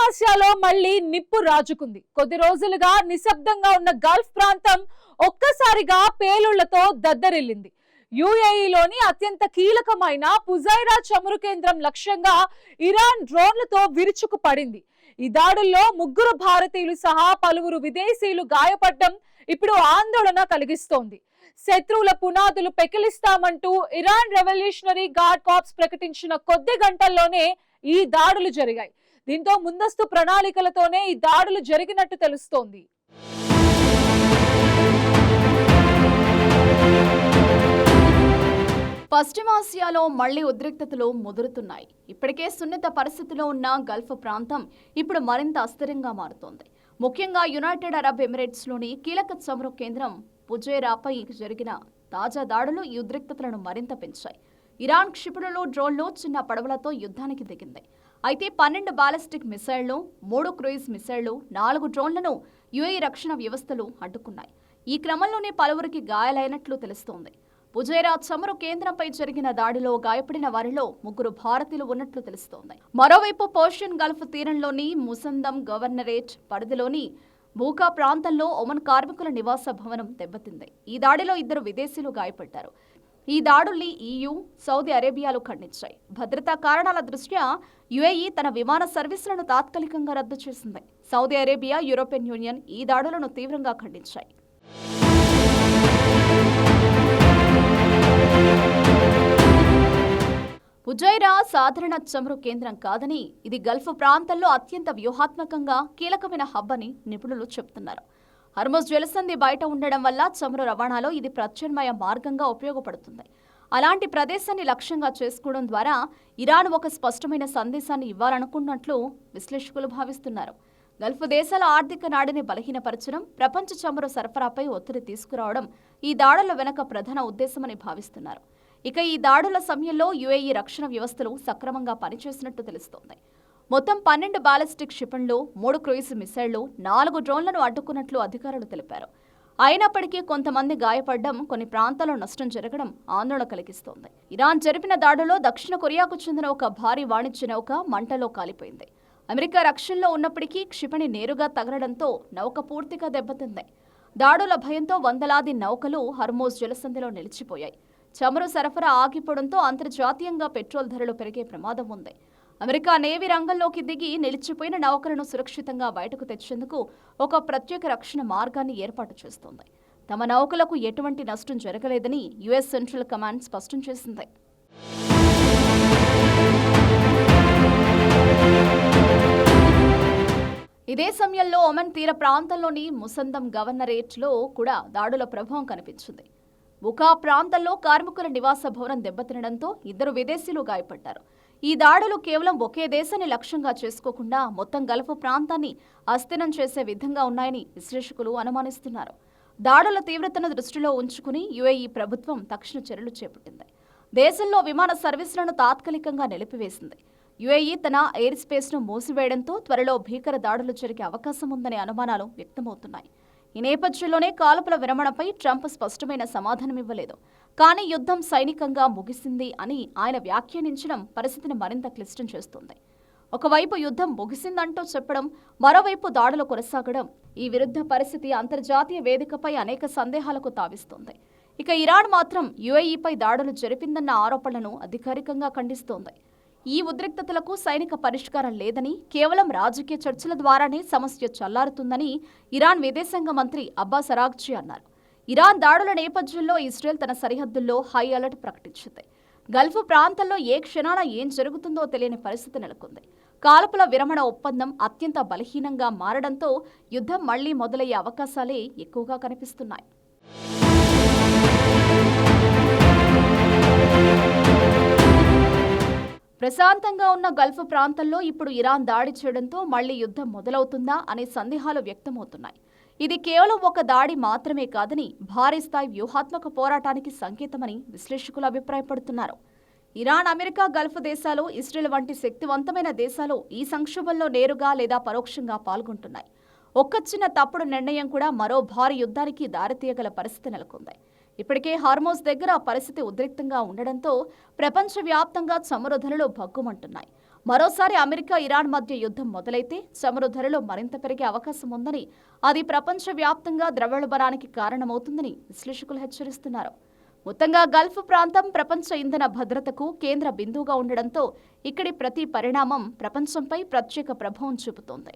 పశ్చిమాసియాలో మళ్లీ నిప్పు రాజుకుంది. కొద్ది రోజులుగా నిశ్శబ్దంగా ఉన్న గల్ఫ్ ప్రాంతం ఒక్కసారిగా పేలుళ్లతో దద్దరిల్లింది. యుఏఈలోని అత్యంత కీలకమైన పుజైరా చమురు కేంద్రం లక్ష్యంగా ఇరాన్ డ్రోన్లతో విరుచుకుపడింది. ఈ దాడుల్లో 3 భారతీయులు సహా పలువురు విదేశీయులు గాయపడడం ఇప్పుడు ఆందోళన కలిగిస్తోంది. శత్రువుల పునాదులు పెకిలిస్తామంటూ ఇరాన్ రెవల్యూషనరీ గార్డ్ కార్ప్స్ ప్రకటించిన కొద్ది గంటల్లోనే ఈ దాడులు జరిగాయి. దీంతో ముందస్తు ప్రణాళికలతోనే ఈ దాడులు జరిగినట్టు తెలుస్తోంది. పశ్చిమాసియాలో మళ్లీ ఉద్రిక్తతలు ముదురుతున్నాయి. ఇప్పటికే సున్నిత పరిస్థితిలో ఉన్న గల్ఫ్ ప్రాంతం ఇప్పుడు మరింత అస్థిరంగా మారుతోంది. ముఖ్యంగా యునైటెడ్ అరబ్ ఎమిరేట్స్లోని కీలక చమురు కేంద్రం పుజైరాపై జరిగిన తాజా దాడులు ఈ ఉద్రిక్తతలను మరింత పెంచాయి. ఇరాన్ క్షిపణులు, డ్రోన్లు, చిన్న పడవలతో యుద్ధానికి దిగింది. అయితే 12 బాలిస్టిక్ మిసైళ్లు, 3 క్రూయిజ్ మిసైళ్లు, 4 డ్రోన్లను యుఏఈ రక్షణ వ్యవస్థలు అడ్డుకున్నాయి. ఈ క్రమంలోనే పలువురికి గాయాలైనట్లు తెలుస్తోంది. పుజైరా చమురు కేంద్రంపై జరిగిన దాడిలో గాయపడిన వారిలో 3 భారతీయులు ఉన్నట్లు తెలుస్తోంది. మరోవైపు పర్షియన్ గల్ఫ్ తీరంలోని ముసందం గవర్నరేట్ పరిధిలోని బూకా ప్రాంతంలో ఒమన్ కార్మికుల నివాస భవనం దెబ్బతింది. ఈ దాడిలో 2 విదేశీయులు గాయపడ్డారు. ఈ దాడుల్ని EU, సౌదీ అరేబియాలు ఖండించాయి. భద్రతా కారణాల దృష్ట్యా యుఏఈ తన విమాన సర్వీసులను తాత్కాలికంగా రద్దు చేసింది. సౌదీ అరేబియా, యూరోపియన్ యూనియన్ ఈ దాడులను తీవ్రంగా ఖండించాయి. పుజైరా సాధారణ చమురు కేంద్రం కాదని, ఇది గల్ఫ్ ప్రాంతంలో అత్యంత వ్యూహాత్మకంగా కీలకమైన హబ్ అని నిపుణులు చెబుతున్నారు. హర్ముజ్ జలసంధి బయట ఉండడం వల్ల చమురు రవాణాలో ఇది ప్రత్యామ్నాయ మార్గంగా ఉపయోగపడుతుంది. అలాంటి ప్రదేశాన్ని లక్ష్యంగా చేసుకోవడం ద్వారా ఇరాన్ ఒక స్పష్టమైన సందేశాన్ని ఇవ్వాలనుకున్నట్లు విశ్లేషకులు భావిస్తున్నారు. గల్ఫ్ దేశాల ఆర్థిక నాడిని బలహీనపరచడం, ప్రపంచ చమురు సరఫరాపై ఒత్తిడి తీసుకురావడం ఈ దాడుల వెనుక ప్రధాన ఉద్దేశమని భావిస్తున్నారు. ఇక ఈ దాడుల సమయంలో యుఏఈ రక్షణ వ్యవస్థలు సక్రమంగా పనిచేసినట్టు తెలుస్తోంది. మొత్తం 12 బాలిస్టిక్ క్షిపణులు, 3 క్రూయిజ్ మిసైళ్లు, 4 డ్రోన్లను అడ్డుకున్నట్లు అధికారులు తెలిపారు. అయినప్పటికీ కొంతమంది గాయపడడం, కొన్ని ప్రాంతాల్లో నష్టం జరగడం ఆందోళన కలిగిస్తోంది. ఇరాన్ జరిపిన దాడులో దక్షిణ కొరియాకు చెందిన ఒక భారీ వాణిజ్య నౌక మంటలో కాలిపోయింది. అమెరికా రక్షణలో ఉన్నప్పటికీ క్షిపణి నేరుగా తగలడంతో నౌక పూర్తిగా దెబ్బతింది. దాడుల భయంతో వందలాది నౌకలు హర్మోజ్ జలసంధిలో నిలిచిపోయాయి. చమురు సరఫరా ఆగిపోవడంతో అంతర్జాతీయంగా పెట్రోల్ ధరలు పెరిగే ప్రమాదం ఉంది. అమెరికా నేవీ రంగంలోకి దిగి నిలిచిపోయిన నౌకలను సురక్షితంగా బయటకు తెచ్చేందుకు ఒక ప్రత్యేక రక్షణ మార్గాన్ని ఏర్పాటు చేస్తోంది. తమ నౌకలకు ఎటువంటి నష్టం జరగలేదని యుఎస్ సెంట్రల్ కమాండ్ స్పష్టం చేసింది. ఇదే సమయంలో ఒమన్ తీర ప్రాంతంలోని ముసందం గవర్నరేట్లో కూడా దాడుల ప్రభావం కనిపించింది. బుకా ప్రాంతంలో కార్మికుల నివాస భవనం దెబ్బతినడంతో 2 విదేశీయులు గాయపడ్డారు. ఈ దాడులు కేవలం ఒకే దేశాన్ని లక్ష్యంగా చేసుకోకుండా మొత్తం గల్ఫ్ ప్రాంతాన్ని అస్థిరం చేసే విధంగా ఉన్నాయని విశ్లేషకులు అనుమానిస్తున్నారు. దాడుల తీవ్రతను దృష్టిలో ఉంచుకుని యుఏఈ ప్రభుత్వం తక్షణ చర్యలు చేపట్టింది. దేశంలో విమాన సర్వీసులను తాత్కాలికంగా నిలిపివేసింది. యుఏఈ తన ఎయిర్ స్పేస్ను మూసివేయడంతో త్వరలో భీకర దాడులు జరిగే అవకాశం ఉందనే అనుమానాలు వ్యక్తమవుతున్నాయి. ఈ నేపథ్యంలోనే కాల్పుల విరమణపై ట్రంప్ స్పష్టమైన సమాధానమివ్వలేదు. కానీ యుద్ధం సైనికంగా ముగిసింది అని ఆయన వ్యాఖ్యానించడం పరిస్థితిని మరింత క్లిష్టం చేస్తుంది. ఒకవైపు యుద్ధం ముగిసిందంటూ చెప్పడం, మరోవైపు దాడులు కొనసాగడం, ఈ విరుద్ధ పరిస్థితి అంతర్జాతీయ వేదికపై అనేక సందేహాలకు తావిస్తోంది. ఇక ఇరాన్ మాత్రం యుఏఈపై దాడులు జరిపిందన్న ఆరోపణలను అధికారికంగా ఖండిస్తోంది. ఈ ఉద్రిక్తతలకు సైనిక పరిష్కారం లేదని, కేవలం రాజకీయ చర్చల ద్వారానే సమస్య చల్లారుతుందని ఇరాన్ విదేశాంగ మంత్రి అబ్బాస్ అరాగ్చి అన్నారు. ఇరాన్ దాడుల నేపథ్యంలో ఇజ్రాయెల్ తన సరిహద్దుల్లో హై అలర్ట్ ప్రకటించింది. గల్ఫ్ ప్రాంతంలో ఏ క్షణాన ఏం జరుగుతుందో తెలియని పరిస్థితి నెలకొంది. కాల్పుల విరమణ ఒప్పందం అత్యంత బలహీనంగా మారడంతో యుద్ధం మళ్లీ మొదలయ్యే అవకాశాలే ఎక్కువగా కనిపిస్తున్నాయి. ప్రశాంతంగా ఉన్న గల్ఫ్ ప్రాంతంలో ఇప్పుడు ఇరాన్ దాడి చేయడంతో మళ్లీ యుద్ధం మొదలవుతుందా అనే సందేహాలు వ్యక్తమవుతున్నాయి. ఇది కేవలం ఒక దాడి మాత్రమే కాదని, భారీ స్థాయి వ్యూహాత్మక పోరాటానికి సంకేతమని విశ్లేషకులు అభిప్రాయపడుతున్నారు. ఇరాన్, అమెరికా, గల్ఫ్ దేశాలు, ఇజ్రాయెల్ వంటి శక్తివంతమైన దేశాలు ఈ సంక్షోభంలో నేరుగా లేదా పరోక్షంగా పాల్గొంటున్నాయి. ఒక్క చిన్న తప్పుడు నిర్ణయం కూడా మరో భారీ యుద్ధానికి దారితీయగల పరిస్థితి నెలకొంది. ఇప్పటికే హార్మోజ్ దగ్గర పరిస్థితి ఉద్రిక్తంగా ఉండడంతో ప్రపంచవ్యాప్తంగా చమురు ధరలు భగ్గుమంటున్నాయి. మరోసారి అమెరికా ఇరాన్ మధ్య యుద్ధం మొదలైతే చమురు ధరలు మరింత పెరిగే అవకాశం ఉందని, అది ప్రపంచవ్యాప్తంగా ద్రవ్యోల్బణానికి కారణమవుతుందని విశ్లేషకులు హెచ్చరిస్తున్నారు. మొత్తంగా గల్ఫ్ ప్రాంతం ప్రపంచ ఇంధన భద్రతకు కేంద్ర బిందువుగా ఉండడంతో ఇక్కడి ప్రతి పరిణామం ప్రపంచంపై ప్రత్యేక ప్రభావం చూపుతోంది.